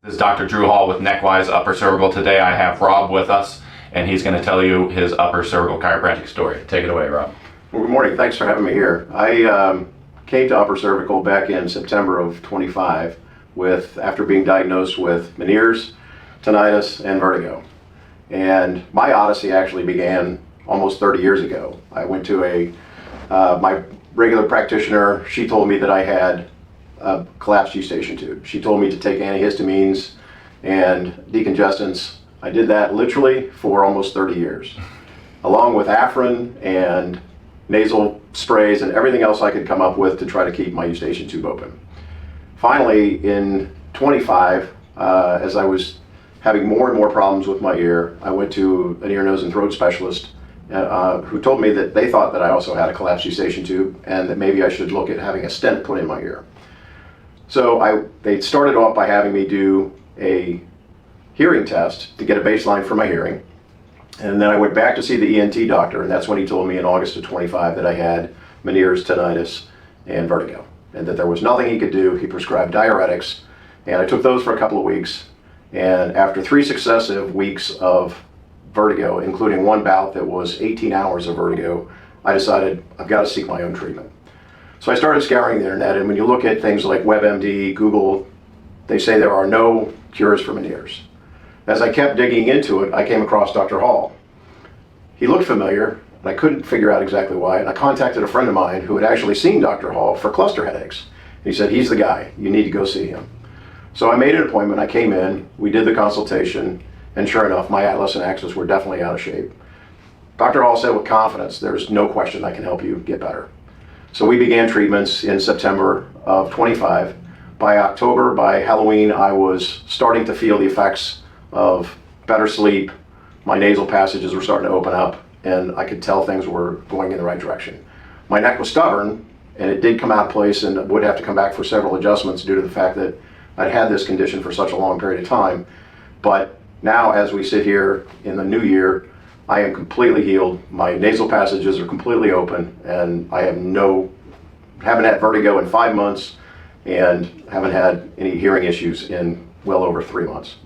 This is Dr. Drew Hall with Neckwise Upper Cervical. Today I have Rob with us, and he's going to tell you his upper cervical chiropractic story. Take it away, Rob. Well, good morning. Thanks for having me here. I came to upper cervical back in September of 25 after being diagnosed with Meniere's, tinnitus, and vertigo. And my odyssey actually began almost 30 years ago. I went to my regular practitioner. She told me that I had a collapsed eustachian tube. She told me to take antihistamines and decongestants. I did that literally for almost 30 years, along with Afrin and nasal sprays and everything else I could come up with to try to keep my eustachian tube open. Finally, in 25, as I was having more and more problems with my ear, I went to an ear, nose, and throat specialist who told me that they thought that I also had a collapsed eustachian tube and that maybe I should look at having a stent put in my ear. So they started off by having me do a hearing test to get a baseline for my hearing. And then I went back to see the ENT doctor, and that's when he told me in August of 25 that I had Meniere's, tinnitus, and vertigo, and that there was nothing he could do. He prescribed diuretics, and I took those for a couple of weeks. And after 3 successive weeks of vertigo, including one bout that was 18 hours of vertigo, I decided I've got to seek my own treatment. So I started scouring the internet, and when you look at things like WebMD, Google, they say there are no cures for Meniere's. As I kept digging into it, I came across Dr. Hall. He looked familiar, and I couldn't figure out exactly why, and I contacted a friend of mine who had actually seen Dr. Hall for cluster headaches. He said, he's the guy, you need to go see him. So I made an appointment, I came in, we did the consultation, and sure enough, my atlas and axis were definitely out of shape. Dr. Hall said with confidence, there's no question I can help you get better. So we began treatments in September of 25. By October, by Halloween, I was starting to feel the effects of better sleep. My nasal passages were starting to open up, and I could tell things were going in the right direction. My neck was stubborn, and it did come out of place and would have to come back for several adjustments due to the fact that I'd had this condition for such a long period of time. But now, as we sit here in the new year, I am completely healed. My nasal passages are completely open, and I haven't had vertigo in 5 months, and haven't had any hearing issues in well over 3 months.